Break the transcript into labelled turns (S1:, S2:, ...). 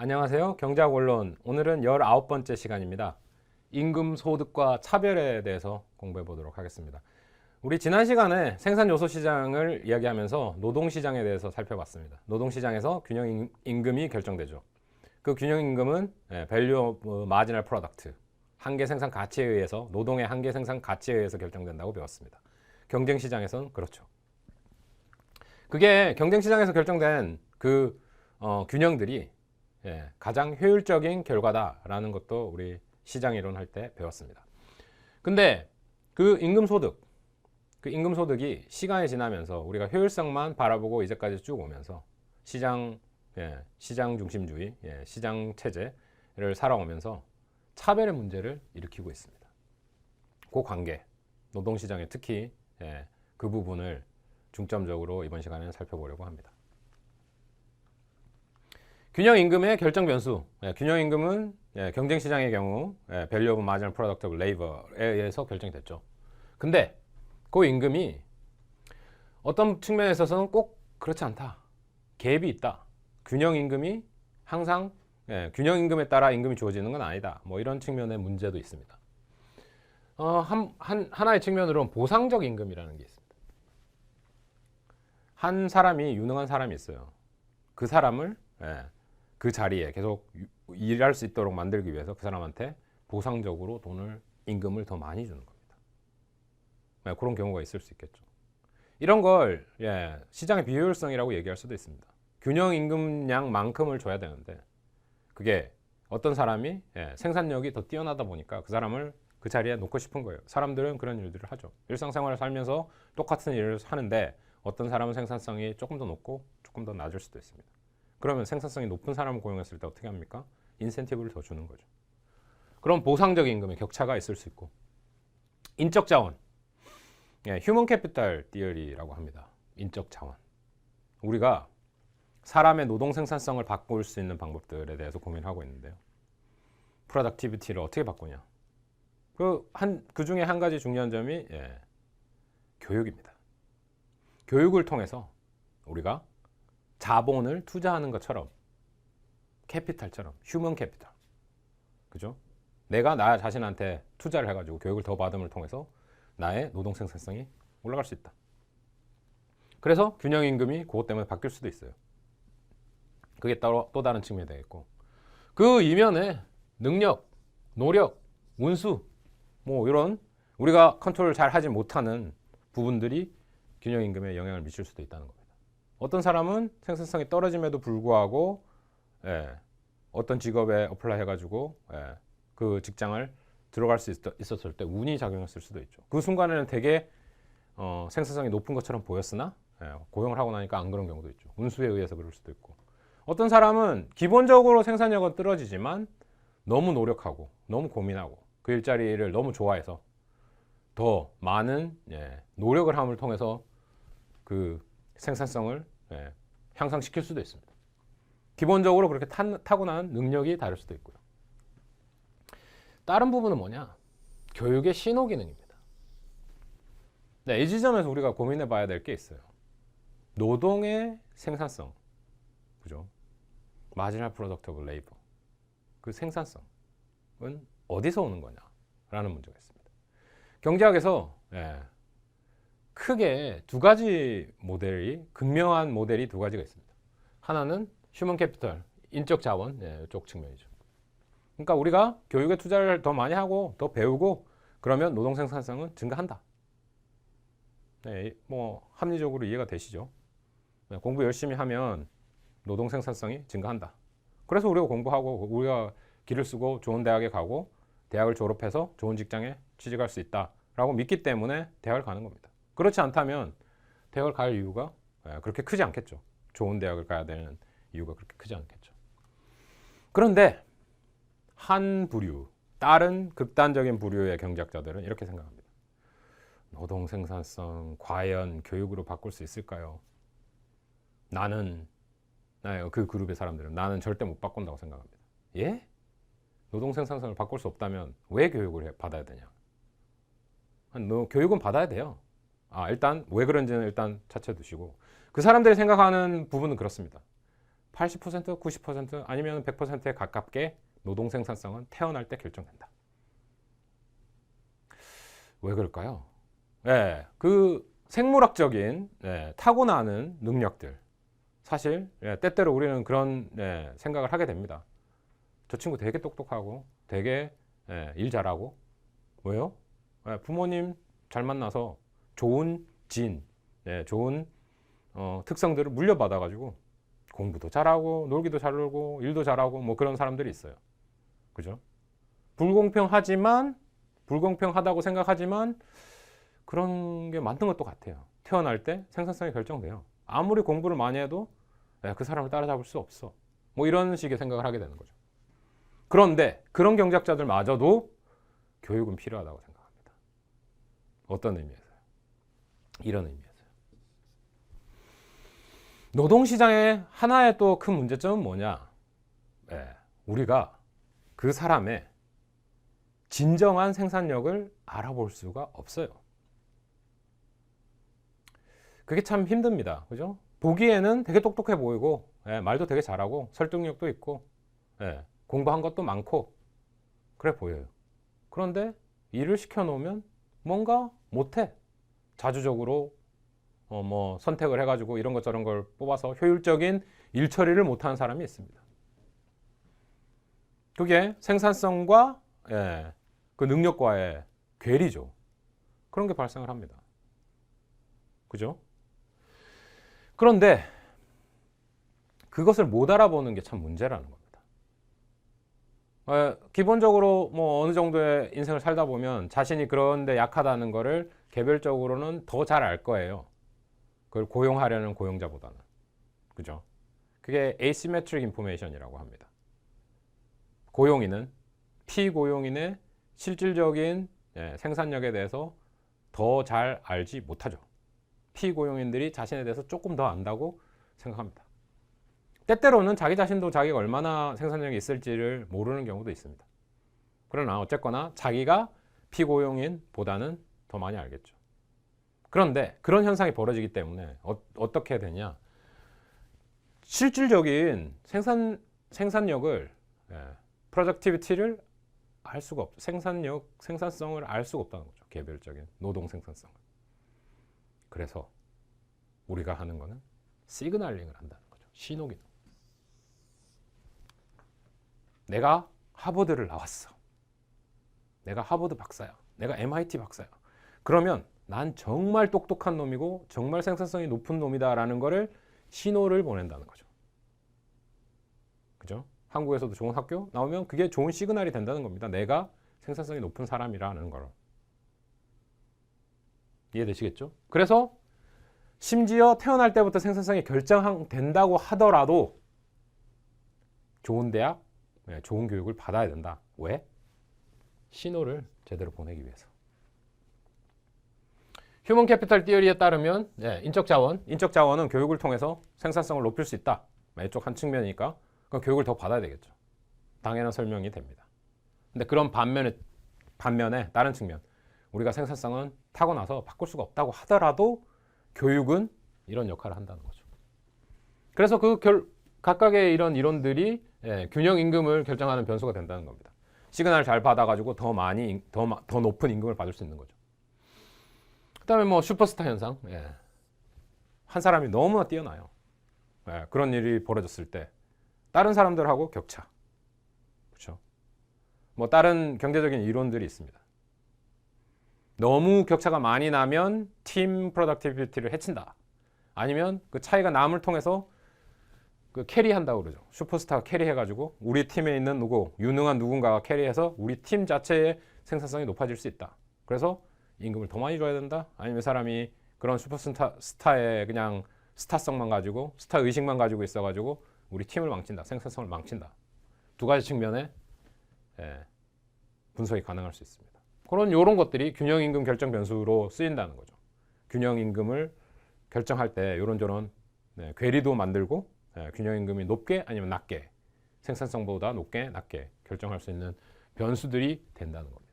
S1: 안녕하세요. 경제학 원론. 오늘은 19번째 시간입니다. 임금 소득과 차별에 대해서 공부해 보도록 하겠습니다. 우리 지난 시간에 생산 요소 시장을 이야기하면서 노동 시장에 대해서 살펴봤습니다. 노동 시장에서 균형 임금이 결정되죠. 그 균형 임금은 밸류 마지널 프로덕트, 한계 생산 가치에 의해서, 노동의 한계 생산 가치에 의해서 결정된다고 배웠습니다. 경쟁 시장에서는 그렇죠. 그게 경쟁 시장에서 결정된 그 균형들이 가장 효율적인 결과다라는 것도 우리 시장 이론 할 때 배웠습니다. 근데 그 임금소득이 시간이 지나면서 우리가 효율성만 바라보고 이제까지 쭉 오면서 시장 중심주의, 시장 체제를 살아오면서 차별의 문제를 일으키고 있습니다. 그 관계, 노동시장에 특히 그 부분을 중점적으로 이번 시간에는 살펴보려고 합니다. 균형임금의 결정 변수. 균형임금은 경쟁시장의 경우 Value of Marginal Product of Labor에 의해서 결정이 됐죠. 근데 그 임금이 어떤 측면에 있어서는 꼭 그렇지 않다. 갭이 있다. 균형임금이 항상 균형임금에 따라 임금이 주어지는 건 아니다. 뭐 이런 측면의 문제도 있습니다. 하나의 측면으로는 보상적 임금이라는 게 있습니다. 한 사람이 유능한 사람이 있어요. 그 사람을 그 자리에 계속 일할 수 있도록 만들기 위해서 그 사람한테 보상적으로 임금을 더 많이 주는 겁니다. 그런 경우가 있을 수 있겠죠. 이런 걸 시장의 비효율성이라고 얘기할 수도 있습니다. 균형 임금량만큼을 줘야 되는데 그게 어떤 사람이 생산력이 더 뛰어나다 보니까 그 사람을 그 자리에 놓고 싶은 거예요. 사람들은 그런 일들을 하죠. 일상생활을 살면서 똑같은 일을 하는데 어떤 사람은 생산성이 조금 더 높고 조금 더 낮을 수도 있습니다. 그러면 생산성이 높은 사람을 고용했을 때 어떻게 합니까? 인센티브를 더 주는 거죠. 그럼 보상적 임금의 격차가 있을 수 있고, 인적 자원, 휴먼 캐피탈 티어리라고 합니다. 인적 자원. 우리가 사람의 노동 생산성을 바꿀 수 있는 방법들에 대해서 고민하고 있는데요. 프로덕티비티를 어떻게 바꾸냐? 그 중에 한 가지 중요한 점이 교육입니다. 교육을 통해서 우리가 자본을 투자하는 것처럼 캐피탈처럼 휴먼 캐피탈, 그죠? 내가 나 자신한테 투자를 해가지고 교육을 더 받음을 통해서 나의 노동 생산성이 올라갈 수 있다. 그래서 균형 임금이 그것 때문에 바뀔 수도 있어요. 그게 또 다른 측면이 되겠고, 그 이면에 능력, 노력, 운수, 뭐 이런 우리가 컨트롤 잘 하지 못하는 부분들이 균형 임금에 영향을 미칠 수도 있다는 겁니다. 어떤 사람은 생산성이 떨어짐에도 불구하고 어떤 직업에 어플라이 해가지고 그 직장을 들어갈 수 있었을 때 운이 작용했을 수도 있죠. 그 순간에는 되게 생산성이 높은 것처럼 보였으나 고용을 하고 나니까 안 그런 경우도 있죠. 운수에 의해서 그럴 수도 있고, 어떤 사람은 기본적으로 생산력은 떨어지지만 너무 노력하고 너무 고민하고 그 일자리를 너무 좋아해서 더 많은 노력을 함을 통해서 그 생산성을 향상시킬 수도 있습니다. 기본적으로 그렇게 타고난 능력이 다를 수도 있고요. 다른 부분은 뭐냐? 교육의 신호 기능입니다. 이 지점에서 우리가 고민해 봐야 될 게 있어요. 노동의 생산성, 그죠? 마지널 프로덕트 오브 레이버, 그 생산성은 어디서 오는 거냐라는 문제가 있습니다. 경제학에서 크게 두 가지 극명한 모델이 두 가지가 있습니다. 하나는 휴먼 캐피털, 인적 자원 이쪽 측면이죠. 그러니까 우리가 교육에 투자를 더 많이 하고 더 배우고 그러면 노동 생산성은 증가한다. 뭐 합리적으로 이해가 되시죠? 공부 열심히 하면 노동 생산성이 증가한다. 그래서 우리가 공부하고 우리가 기를 쓰고 좋은 대학에 가고 대학을 졸업해서 좋은 직장에 취직할 수 있다라고 믿기 때문에 대학을 가는 겁니다. 그렇지 않다면 대학을 갈 이유가 그렇게 크지 않겠죠. 좋은 대학을 가야 되는 이유가 그렇게 크지 않겠죠. 그런데 한 부류, 다른 극단적인 부류의 경제학자들은 이렇게 생각합니다. 노동 생산성 과연 교육으로 바꿀 수 있을까요? 그 그룹의 사람들은 나는 절대 못 바꾼다고 생각합니다. 예? 노동 생산성을 바꿀 수 없다면 왜 교육을 받아야 되냐? 교육은 받아야 돼요. 일단 왜 그런지는 일단 차치해 두시고, 그 사람들이 생각하는 부분은 그렇습니다. 80%, 90% 아니면 100%에 가깝게 노동 생산성은 태어날 때 결정된다. 왜 그럴까요? 예, 그 생물학적인 타고나는 능력들 사실 때때로 우리는 그런 생각을 하게 됩니다. 저 친구 되게 똑똑하고 되게 일 잘하고 왜요? 부모님 잘 만나서 좋은 진, 좋은 특성들을 물려받아가지고 공부도 잘하고 놀기도 잘 놀고 일도 잘하고 뭐 그런 사람들이 있어요. 그죠? 불공평하다고 생각하지만 그런 게 맞는 것도 같아요. 태어날 때 생산성이 결정돼요. 아무리 공부를 많이 해도 그 사람을 따라잡을 수 없어. 뭐 이런 식의 생각을 하게 되는 거죠. 그런데 그런 경제학자들마저도 교육은 필요하다고 생각합니다. 어떤 의미에서요? 이런 의미에서요. 노동시장의 하나의 또 큰 문제점은 뭐냐? 우리가 그 사람의 진정한 생산력을 알아볼 수가 없어요. 그게 참 힘듭니다. 그죠? 보기에는 되게 똑똑해 보이고, 말도 되게 잘하고, 설득력도 있고, 공부한 것도 많고, 그래 보여요. 그런데 일을 시켜놓으면 뭔가 못해. 자주적으로 뭐 선택을 해가지고 이런 것 저런 걸 뽑아서 효율적인 일 처리를 못하는 사람이 있습니다. 그게 생산성과 그 능력과의 괴리죠. 그런 게 발생을 합니다. 그죠? 그런데 그것을 못 알아보는 게 참 문제라는 겁니다. 기본적으로 뭐 어느 정도의 인생을 살다 보면 자신이 그런데 약하다는 거를 개별적으로는 더 잘 알 거예요. 그걸 고용하려는 고용자보다는. 그죠? 그게 asymmetric information이라고 합니다. 고용인은 피고용인의 실질적인 생산력에 대해서 더 잘 알지 못하죠. 피고용인들이 자신에 대해서 조금 더 안다고 생각합니다. 때때로는 자기 자신도 자기가 얼마나 생산력이 있을지를 모르는 경우도 있습니다. 그러나 어쨌거나 자기가 피고용인보다는 더 많이 알겠죠. 그런데 그런 현상이 벌어지기 때문에 어떻게 되냐? 실질적인 생산력을 productivity를 알 수가 없죠. 생산성을 알 수가 없다는 거죠. 개별적인 노동 생산성을. 그래서 우리가 하는 거는 시그널링을 한다는 거죠. 신호기능. 내가 하버드를 나왔어. 내가 하버드 박사야. 내가 MIT 박사야. 그러면 난 정말 똑똑한 놈이고 정말 생산성이 높은 놈이다라는 거를 신호를 보낸다는 거죠. 그죠? 한국에서도 좋은 학교 나오면 그게 좋은 시그널이 된다는 겁니다. 내가 생산성이 높은 사람이라는 걸. 이해되시겠죠? 그래서 심지어 태어날 때부터 생산성이 결정된다고 하더라도 좋은 대학, 좋은 교육을 받아야 된다. 왜? 신호를 제대로 보내기 위해서. 휴먼 캐피탈 티어리에 따르면 인적 자원은 교육을 통해서 생산성을 높일 수 있다. 이쪽 한 측면이니까 그럼 교육을 더 받아야 되겠죠. 당연한 설명이 됩니다. 근데 그런 반면에 다른 측면, 우리가 생산성은 타고나서 바꿀 수가 없다고 하더라도 교육은 이런 역할을 한다는 거죠. 그래서 각각의 이런 이론들이 균형 임금을 결정하는 변수가 된다는 겁니다. 시그널을 잘 받아가지고 더 높은 임금을 받을 수 있는 거죠. 그다음에 뭐 슈퍼스타 현상, 한 사람이 너무나 뛰어나요. 그런 일이 벌어졌을 때 다른 사람들하고 격차, 그렇죠? 뭐 다른 경제적인 이론들이 있습니다. 너무 격차가 많이 나면 팀 프로덕티비티를 해친다. 아니면 그 차이가 남을 통해서 그 캐리한다고 그러죠. 슈퍼스타가 캐리해가지고 우리 팀에 있는 유능한 누군가가 캐리해서 우리 팀 자체의 생산성이 높아질 수 있다. 그래서 임금을 더 많이 줘야 된다. 아니면 사람이 그런 슈퍼스타의 그냥 스타성만 가지고 스타 의식만 가지고 있어가지고 우리 팀을 망친다. 생산성을 망친다. 두 가지 측면에 분석이 가능할 수 있습니다. 이런 것들이 균형임금 결정 변수로 쓰인다는 거죠. 균형임금을 결정할 때 이런저런 괴리도 만들고 균형임금이 높게 아니면 낮게 생산성보다 높게 낮게 결정할 수 있는 변수들이 된다는 겁니다.